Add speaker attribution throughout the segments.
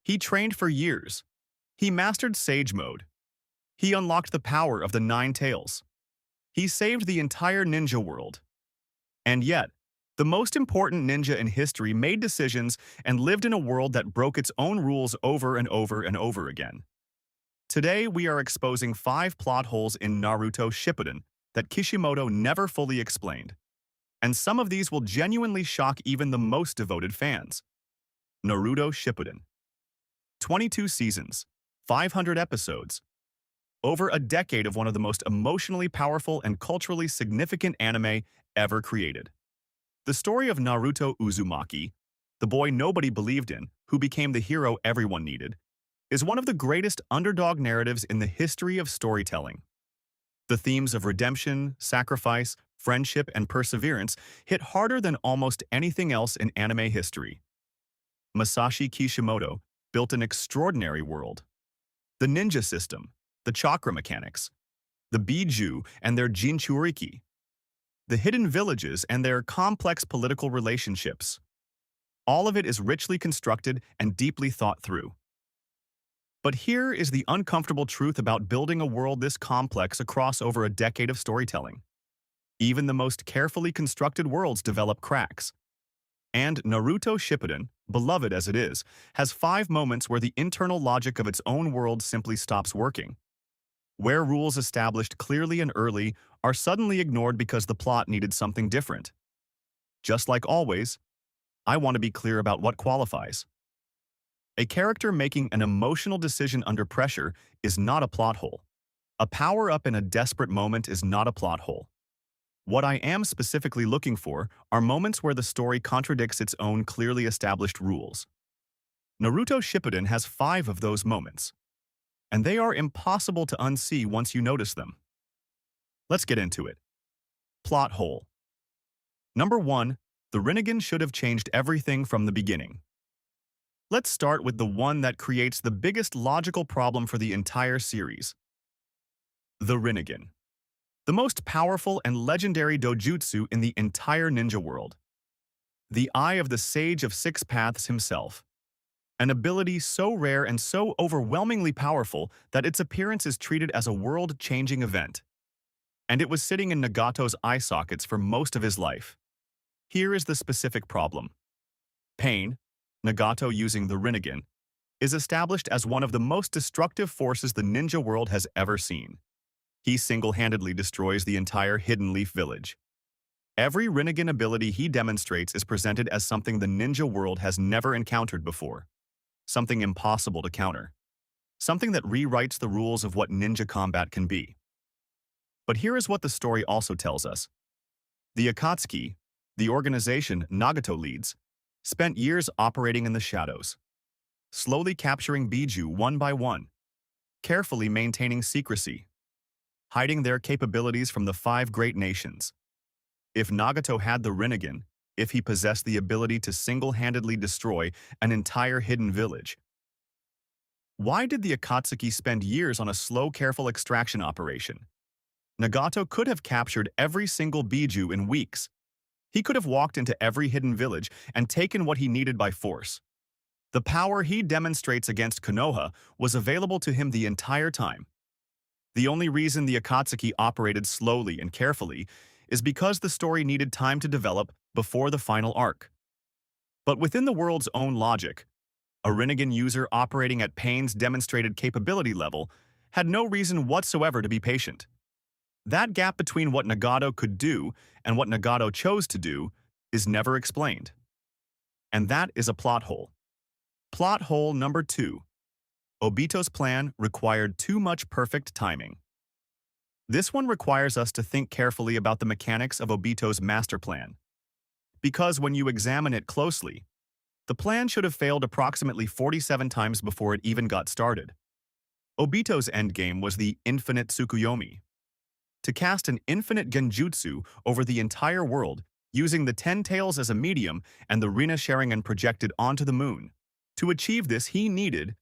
Speaker 1: He trained for years. He mastered Sage Mode. He unlocked the power of the Nine Tails. He saved the entire ninja world. And yet, the most important ninja in history made decisions and lived in a world that broke its own rules over and over and over again. Today, we are exposing 5 plot holes in Naruto Shippuden that Kishimoto never fully explained. And some of these will genuinely shock even the most devoted fans. Naruto Shippuden. 22 seasons, 500 episodes. Over a decade of one of the most emotionally powerful and culturally significant anime ever created. The story of Naruto Uzumaki, the boy nobody believed in, who became the hero everyone needed, is one of the greatest underdog narratives in the history of storytelling. The themes of redemption, sacrifice, friendship, and perseverance hit harder than almost anything else in anime history. Masashi Kishimoto built an extraordinary world. The ninja system, the chakra mechanics, the Biju and their Jinchuriki, the hidden villages and their complex political relationships. All of it is richly constructed and deeply thought through. But here is the uncomfortable truth about building a world this complex across over a decade of storytelling. Even the most carefully constructed worlds develop cracks. And Naruto Shippuden, beloved as it is, has 5 moments where the internal logic of its own world simply stops working. Where rules established clearly and early are suddenly ignored because the plot needed something different. Just like always, I want to be clear about what qualifies. A character making an emotional decision under pressure is not a plot hole. A power-up in a desperate moment is not a plot hole. What I am specifically looking for are moments where the story contradicts its own clearly established rules. Naruto Shippuden has 5 of those moments, and they are impossible to unsee once you notice them. Let's get into it. Plot hole. Number 1. The Rinnegan should have changed everything from the beginning. Let's start with the one that creates the biggest logical problem for the entire series. The Rinnegan. The most powerful and legendary dojutsu in the entire ninja world. The eye of the Sage of Six Paths himself. An ability so rare and so overwhelmingly powerful that its appearance is treated as a world-changing event. And it was sitting in Nagato's eye sockets for most of his life. Here is the specific problem. Pain, Nagato using the Rinnegan, is established as one of the most destructive forces the ninja world has ever seen. He single-handedly destroys the entire Hidden Leaf village. Every Rinnegan ability he demonstrates is presented as something the ninja world has never encountered before. Something impossible to counter. Something that rewrites the rules of what ninja combat can be. But here is what the story also tells us. The Akatsuki, the organization Nagato leads, spent years operating in the shadows, slowly capturing Biju one by one, carefully maintaining secrecy, hiding their capabilities from the 5 great nations. If Nagato had the Rinnegan, if he possessed the ability to single-handedly destroy an entire hidden village, why did the Akatsuki spend years on a slow, careful extraction operation? Nagato could have captured every single Biju in weeks. He could have walked into every hidden village and taken what he needed by force. The power he demonstrates against Konoha was available to him the entire time. The only reason the Akatsuki operated slowly and carefully is because the story needed time to develop before the final arc. But within the world's own logic, a Rinnegan user operating at Pain's demonstrated capability level had no reason whatsoever to be patient. That gap between what Nagato could do and what Nagato chose to do is never explained. And that is a plot hole. Plot hole number 2. Obito's plan required too much perfect timing. This one requires us to think carefully about the mechanics of Obito's master plan. Because when you examine it closely, the plan should have failed approximately 47 times before it even got started. Obito's endgame was the infinite Tsukuyomi. To cast an infinite genjutsu over the entire world using the 10 tails as a medium and the Rinnegan projected onto the moon. To achieve this, he needed,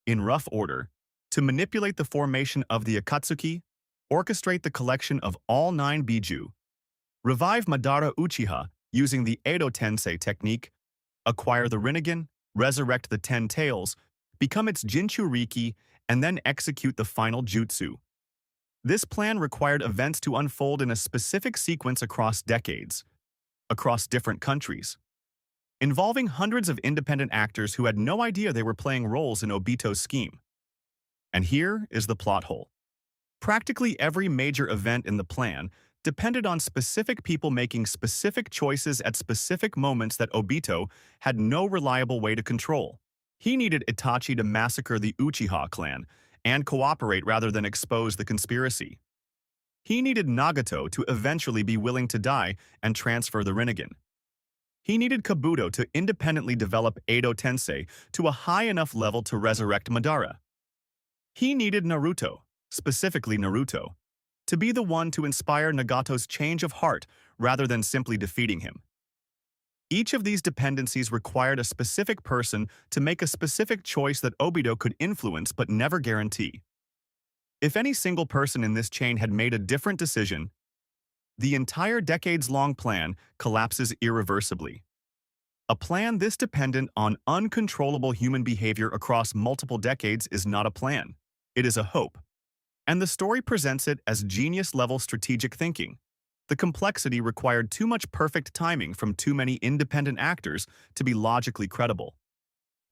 Speaker 1: in rough order, to manipulate the formation of the Akatsuki, orchestrate the collection of all 9 Biju, revive Madara Uchiha using the Edo Tensei technique, acquire the Rinnegan, resurrect the 10 tails, become its Jinchuriki, and then execute the final jutsu. This plan required events to unfold in a specific sequence across decades, across different countries, involving hundreds of independent actors who had no idea they were playing roles in Obito's scheme. And here is the plot hole. Practically every major event in the plan depended on specific people making specific choices at specific moments that Obito had no reliable way to control. He needed Itachi to massacre the Uchiha clan and cooperate rather than expose the conspiracy. He needed Nagato to eventually be willing to die and transfer the Rinnegan. He needed Kabuto to independently develop Edo Tensei to a high enough level to resurrect Madara. He needed Naruto, specifically Naruto, to be the one to inspire Nagato's change of heart rather than simply defeating him. Each of these dependencies required a specific person to make a specific choice that Obito could influence but never guarantee. If any single person in this chain had made a different decision, the entire decades-long plan collapses irreversibly. A plan this dependent on uncontrollable human behavior across multiple decades is not a plan. It is a hope. And the story presents it as genius-level strategic thinking. The complexity required too much perfect timing from too many independent actors to be logically credible.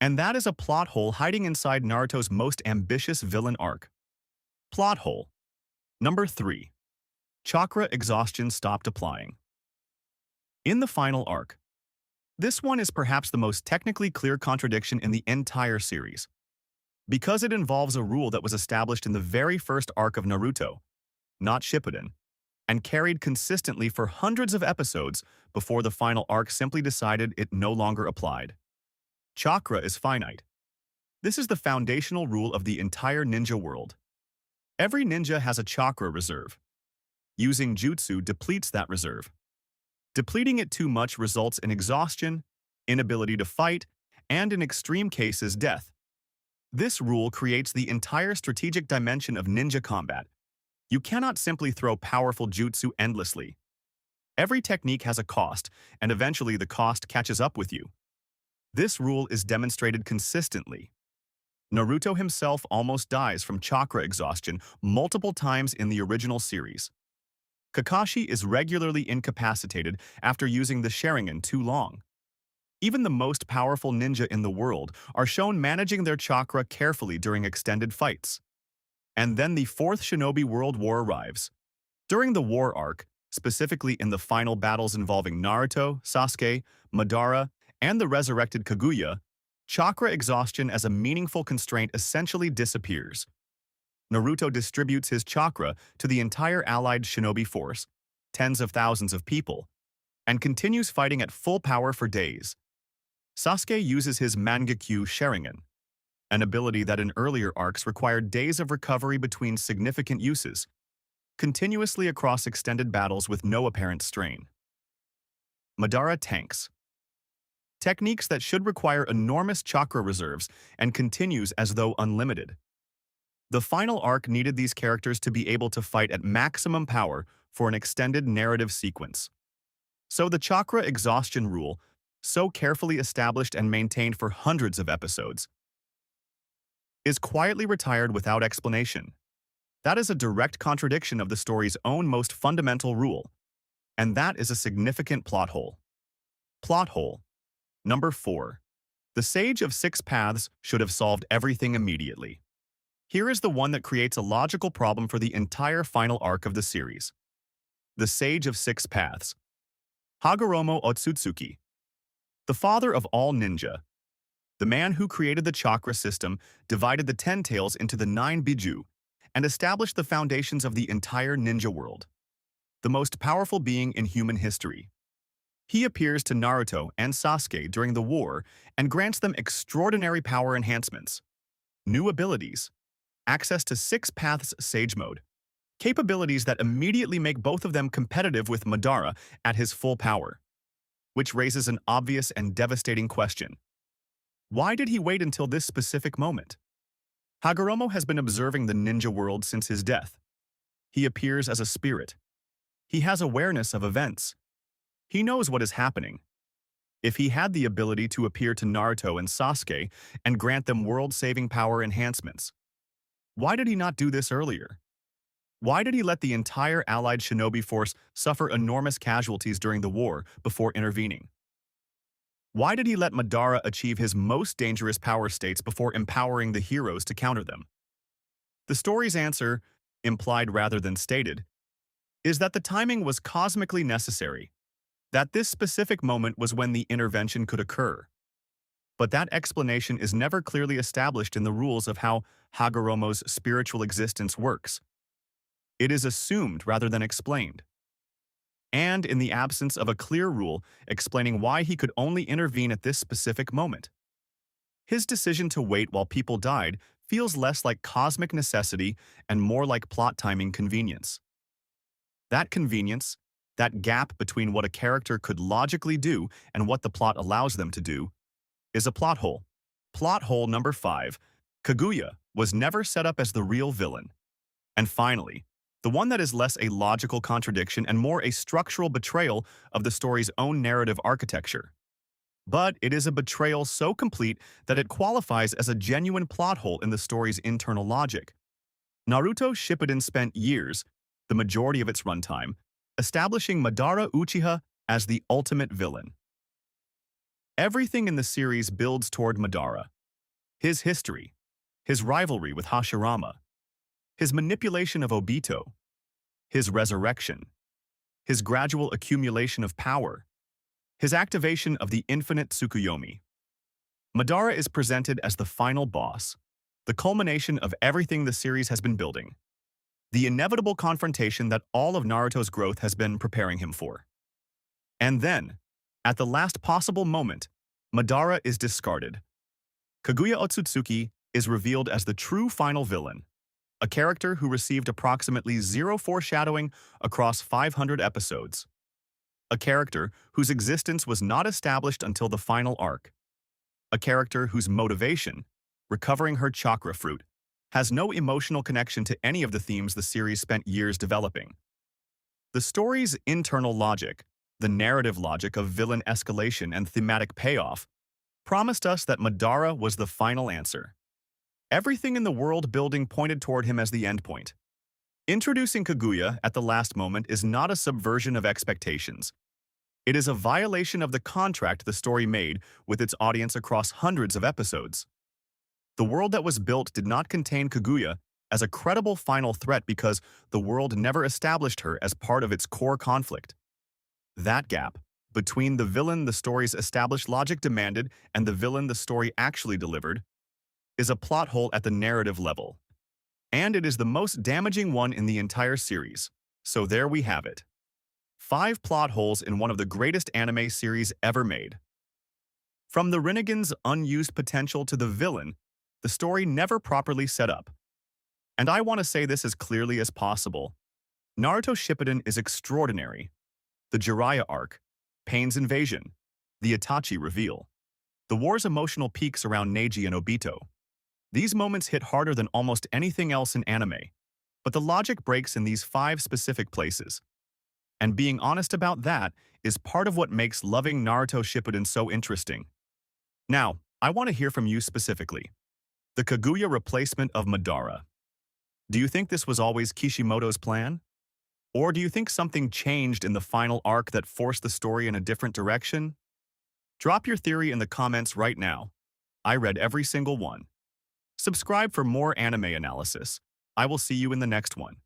Speaker 1: And that is a plot hole hiding inside Naruto's most ambitious villain arc. Plot hole. Number 3. Chakra exhaustion stopped applying. In the final arc. This one is perhaps the most technically clear contradiction in the entire series, because it involves a rule that was established in the very first arc of Naruto, not Shippuden, and carried consistently for hundreds of episodes before the final arc simply decided it no longer applied. Chakra is finite. This is the foundational rule of the entire ninja world. Every ninja has a chakra reserve. Using jutsu depletes that reserve. Depleting it too much results in exhaustion, inability to fight, and in extreme cases, death. This rule creates the entire strategic dimension of ninja combat. You cannot simply throw powerful jutsu endlessly. Every technique has a cost, and eventually the cost catches up with you. This rule is demonstrated consistently. Naruto himself almost dies from chakra exhaustion multiple times in the original series. Kakashi is regularly incapacitated after using the Sharingan too long. Even the most powerful ninja in the world are shown managing their chakra carefully during extended fights. And then the Fourth Shinobi World War arrives. During the war arc, specifically in the final battles involving Naruto, Sasuke, Madara, and the resurrected Kaguya, chakra exhaustion as a meaningful constraint essentially disappears. Naruto distributes his chakra to the entire allied shinobi force, tens of thousands of people, and continues fighting at full power for days. Sasuke uses his Mangekyu Sharingan, an ability that in earlier arcs required days of recovery between significant uses, continuously across extended battles with no apparent strain. Madara tanks. Techniques that should require enormous chakra reserves and continues as though unlimited. The final arc needed these characters to be able to fight at maximum power for an extended narrative sequence. So the chakra exhaustion rule, so carefully established and maintained for hundreds of episodes, is quietly retired without explanation. That is a direct contradiction of the story's own most fundamental rule, and that is a significant plot hole. Plot hole. Number 4. The Sage of Six Paths should have solved everything immediately. Here is the one that creates a logical problem for the entire final arc of the series. The Sage of Six Paths. Hagoromo Otsutsuki. The father of all ninja. The man who created the chakra system, divided the 10 tails into the 9 biju, and established the foundations of the entire ninja world. The most powerful being in human history. He appears to Naruto and Sasuke during the war and grants them extraordinary power enhancements, new abilities, access to Six Paths Sage Mode, capabilities that immediately make both of them competitive with Madara at his full power, which raises an obvious and devastating question. Why did he wait until this specific moment? Hagoromo has been observing the ninja world since his death. He appears as a spirit. He has awareness of events. He knows what is happening. If he had the ability to appear to Naruto and Sasuke and grant them world-saving power enhancements, why did he not do this earlier? Why did he let the entire allied shinobi force suffer enormous casualties during the war before intervening? Why did he let Madara achieve his most dangerous power states before empowering the heroes to counter them? The story's answer, implied rather than stated, is that the timing was cosmically necessary, that this specific moment was when the intervention could occur. But that explanation is never clearly established in the rules of how Hagoromo's spiritual existence works. It is assumed rather than explained. And in the absence of a clear rule explaining why he could only intervene at this specific moment. His decision to wait while people died feels less like cosmic necessity and more like plot timing convenience. That convenience, that gap between what a character could logically do and what the plot allows them to do, is a plot hole. Plot hole number 5, Kaguya was never set up as the real villain. And finally, the one that is less a logical contradiction and more a structural betrayal of the story's own narrative architecture. But it is a betrayal so complete that it qualifies as a genuine plot hole in the story's internal logic. Naruto Shippuden spent years, the majority of its runtime, establishing Madara Uchiha as the ultimate villain. Everything in the series builds toward Madara. His history, his rivalry with Hashirama, his manipulation of Obito, his resurrection, his gradual accumulation of power, his activation of the infinite Tsukuyomi. Madara is presented as the final boss, the culmination of everything the series has been building, the inevitable confrontation that all of Naruto's growth has been preparing him for. And then, at the last possible moment, Madara is discarded. Kaguya Otsutsuki is revealed as the true final villain, a character who received approximately zero foreshadowing across 500 episodes. A character whose existence was not established until the final arc. A character whose motivation, recovering her chakra fruit, has no emotional connection to any of the themes the series spent years developing. The story's internal logic, the narrative logic of villain escalation and thematic payoff, promised us that Madara was the final answer. Everything in the world building pointed toward him as the endpoint. Introducing Kaguya at the last moment is not a subversion of expectations. It is a violation of the contract the story made with its audience across hundreds of episodes. The world that was built did not contain Kaguya as a credible final threat because the world never established her as part of its core conflict. That gap, between the villain the story's established logic demanded and the villain the story actually delivered, is a plot hole at the narrative level. And it is the most damaging one in the entire series. So there we have it. 5 plot holes in one of the greatest anime series ever made. From the Rinnegan's unused potential to the villain, the story never properly set up. And I want to say this as clearly as possible. Naruto Shippuden is extraordinary. The Jiraiya arc, Pain's invasion, the Itachi reveal, the war's emotional peaks around Neji and Obito. These moments hit harder than almost anything else in anime, but the logic breaks in these 5 specific places. And being honest about that is part of what makes loving Naruto Shippuden so interesting. Now, I want to hear from you specifically. The Kaguya replacement of Madara. Do you think this was always Kishimoto's plan? Or do you think something changed in the final arc that forced the story in a different direction? Drop your theory in the comments right now. I read every single one. Subscribe for more anime analysis. I will see you in the next one.